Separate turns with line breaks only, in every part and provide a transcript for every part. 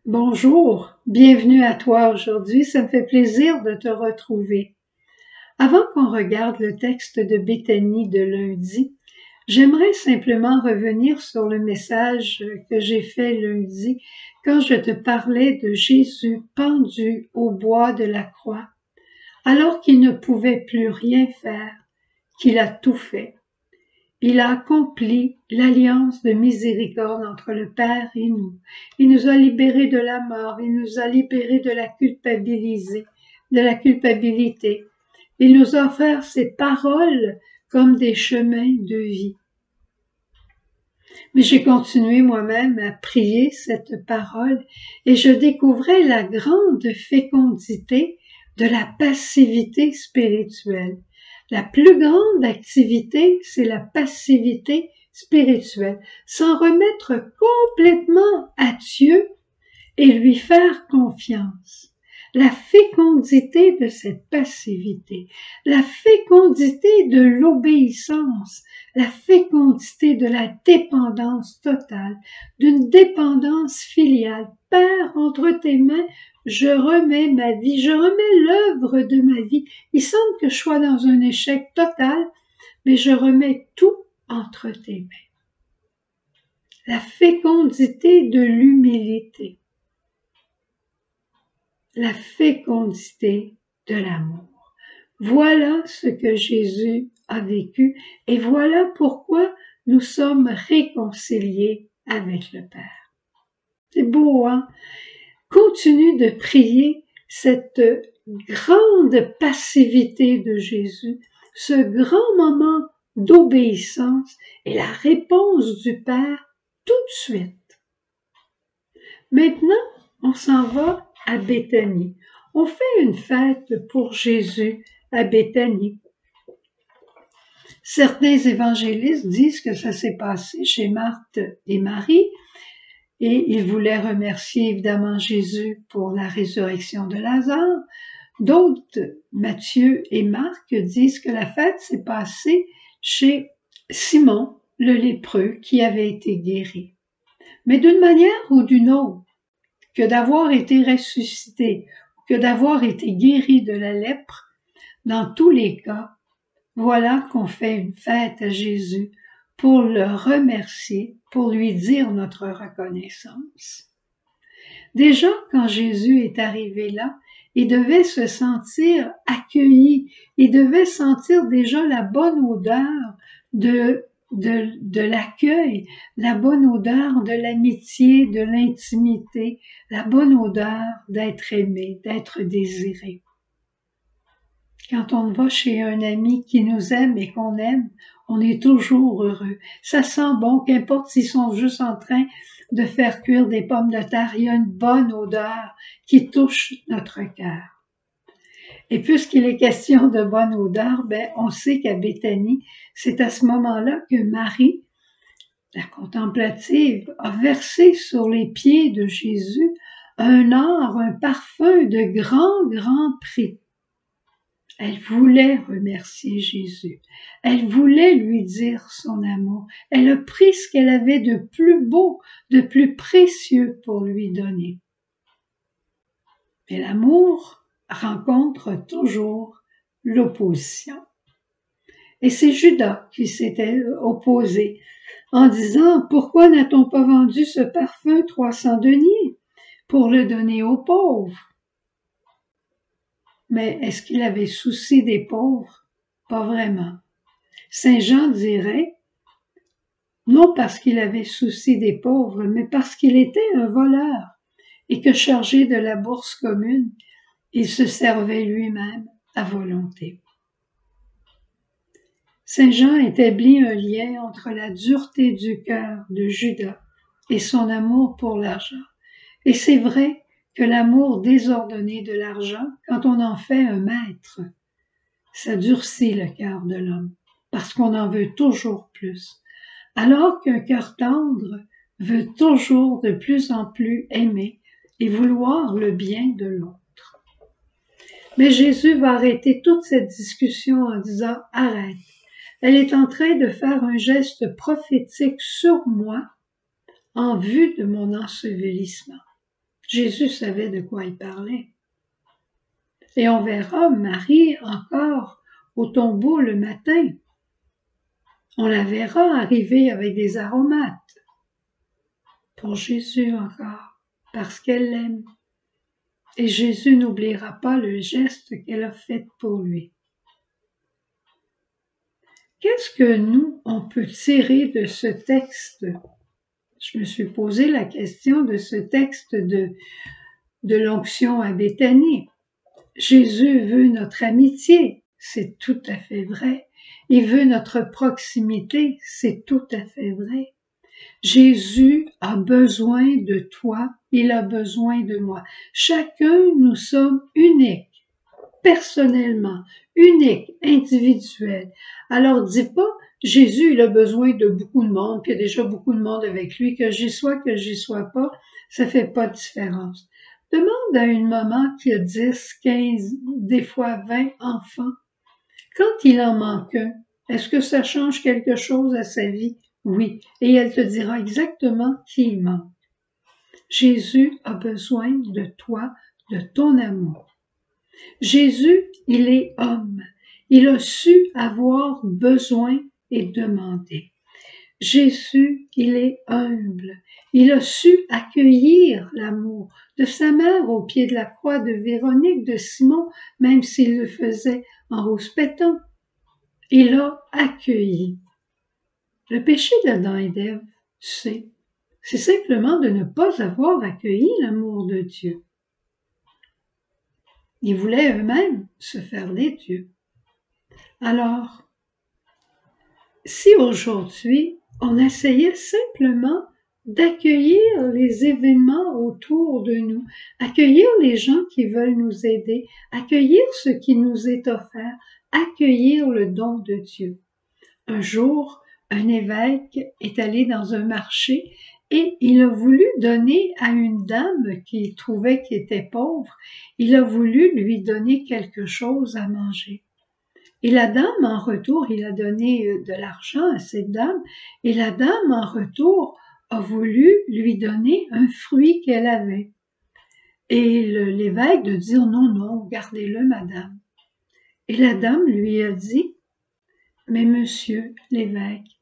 Bonjour, bienvenue à toi aujourd'hui, ça me fait plaisir de te retrouver. Avant qu'on regarde le texte de Béthanie de lundi, j'aimerais simplement revenir sur le message que j'ai fait lundi quand je te parlais de Jésus pendu au bois de la croix, alors qu'il ne pouvait plus rien faire, qu'il a tout fait. Il a accompli l'alliance de miséricorde entre le Père et nous. Il nous a libérés de la mort, il nous a libérés de la culpabilité. Il nous a offert ses paroles comme des chemins de vie. Mais j'ai continué moi-même à prier cette parole et je découvrais la grande fécondité de la passivité spirituelle. La plus grande activité, c'est la passivité spirituelle. S'en remettre complètement à Dieu et lui faire confiance. La fécondité de cette passivité, la fécondité de l'obéissance, la fécondité de la dépendance totale, d'une dépendance filiale. Père, entre tes mains, je remets ma vie, je remets l'œuvre de ma vie. Il semble que je sois dans un échec total, mais je remets tout entre tes mains. La fécondité de l'humilité. La fécondité de l'amour. Voilà ce que Jésus a vécu et voilà pourquoi nous sommes réconciliés avec le Père. C'est beau, hein? Continue de prier cette grande passivité de Jésus, ce grand moment d'obéissance et la réponse du Père tout de suite. Maintenant, on s'en va à Béthanie. On fait une fête pour Jésus à Béthanie. Certains évangélistes disent que ça s'est passé chez Marthe et Marie et ils voulaient remercier évidemment Jésus pour la résurrection de Lazare. D'autres, Matthieu et Marc, disent que la fête s'est passée chez Simon, le lépreux, qui avait été guéri. Mais d'une manière ou d'une autre, que d'avoir été ressuscité, que d'avoir été guéri de la lèpre, dans tous les cas, voilà qu'on fait une fête à Jésus pour le remercier, pour lui dire notre reconnaissance. Déjà, quand Jésus est arrivé là, il devait se sentir accueilli, il devait sentir déjà la bonne odeur de l'accueil, la bonne odeur de l'amitié, de l'intimité, la bonne odeur d'être aimé, d'être désiré. Quand on va chez un ami qui nous aime et qu'on aime, on est toujours heureux. Ça sent bon, qu'importe s'ils sont juste en train de faire cuire des pommes de terre, il y a une bonne odeur qui touche notre cœur. Et puisqu'il est question de bonne odeur, on sait qu'à Béthanie, c'est à ce moment-là que Marie, la contemplative, a versé sur les pieds de Jésus un or, un parfum de grand prix. Elle voulait remercier Jésus. Elle voulait lui dire son amour. Elle a pris ce qu'elle avait de plus beau, de plus précieux pour lui donner. Mais l'amour rencontre toujours l'opposition. Et c'est Judas qui s'était opposé en disant « Pourquoi n'a-t-on pas vendu ce parfum 300 deniers pour le donner aux pauvres ?» Mais est-ce qu'il avait souci des pauvres? Pas vraiment. Saint Jean dirait, non parce qu'il avait souci des pauvres, mais parce qu'il était un voleur et que chargé de la bourse commune, il se servait lui-même à volonté. Saint Jean établit un lien entre la dureté du cœur de Judas et son amour pour l'argent. Et c'est vrai que l'amour désordonné de l'argent, quand on en fait un maître, ça durcit le cœur de l'homme, parce qu'on en veut toujours plus. Alors qu'un cœur tendre veut toujours de plus en plus aimer et vouloir le bien de l'autre. Mais Jésus va arrêter toute cette discussion en disant « Arrête, elle est en train de faire un geste prophétique sur moi en vue de mon ensevelissement. Jésus savait de quoi il parlait. Et on verra Marie encore au tombeau le matin. On la verra arriver avec des aromates pour Jésus encore, parce qu'elle l'aime. Et Jésus n'oubliera pas le geste qu'elle a fait pour lui. Qu'est-ce que nous, on peut tirer de ce texte? Je me suis posé la question de ce texte de l'onction à Béthanie. Jésus veut notre amitié, c'est tout à fait vrai. Il veut notre proximité, c'est tout à fait vrai. Jésus a besoin de toi, il a besoin de moi. Chacun, nous sommes uniques, personnellement, uniques, individuels. Alors dis pas, Jésus, il a besoin de beaucoup de monde, qu'il y a déjà beaucoup de monde avec lui, que j'y sois pas, ça fait pas de différence. Demande à une maman qui a 10, 15, des fois 20 enfants. Quand il en manque un, est-ce que ça change quelque chose à sa vie? Oui. Et elle te dira exactement qui il manque. Jésus a besoin de toi, de ton amour. Jésus, il est homme. Il a su avoir besoin et demander. Jésus, il est humble. Il a su accueillir l'amour de sa mère au pied de la croix, de Véronique, de Simon, même s'il le faisait en rouspétant. Il a accueilli. Le péché d'Adam et d'Ève, c'est simplement de ne pas avoir accueilli l'amour de Dieu. Ils voulaient eux-mêmes se faire des dieux. Alors, si aujourd'hui, on essayait simplement d'accueillir les événements autour de nous, accueillir les gens qui veulent nous aider, accueillir ce qui nous est offert, accueillir le don de Dieu. Un jour, un évêque est allé dans un marché et il a voulu donner à une dame qu'il trouvait qui était pauvre, il a voulu lui donner quelque chose à manger. Et la dame, en retour, il a donné de l'argent à cette dame, et la dame, en retour, a voulu lui donner un fruit qu'elle avait. Et l'évêque de dire non, non, gardez-le, madame. Et la dame lui a dit, mais monsieur l'évêque,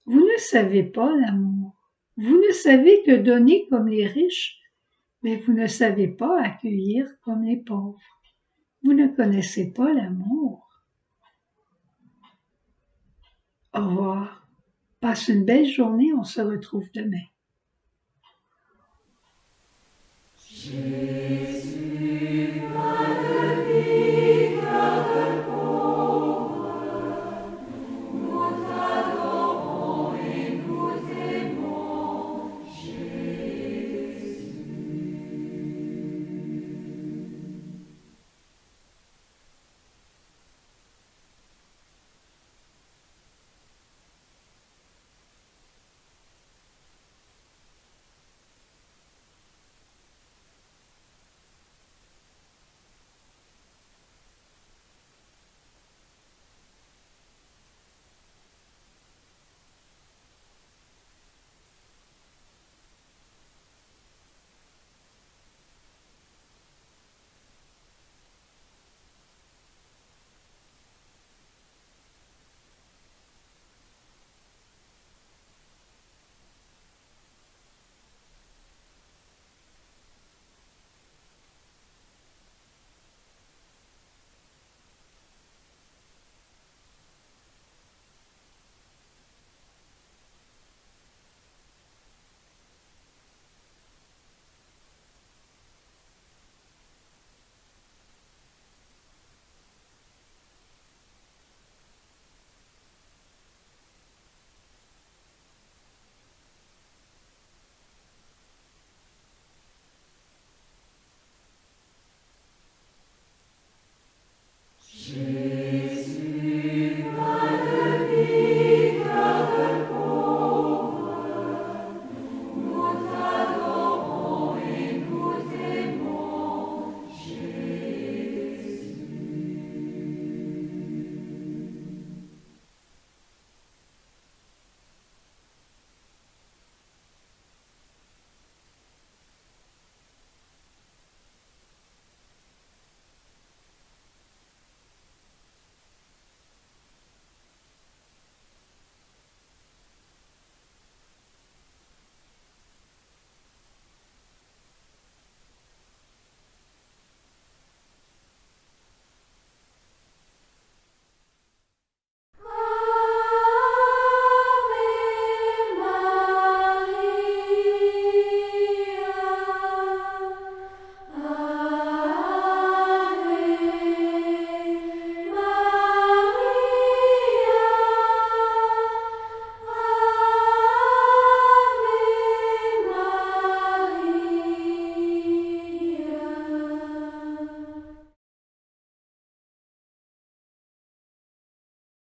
vous ne savez pas l'amour. Vous ne savez que donner comme les riches, mais vous ne savez pas accueillir comme les pauvres. Vous ne connaissez pas l'amour. Au revoir. Passe une belle journée, on se retrouve demain. Jésus.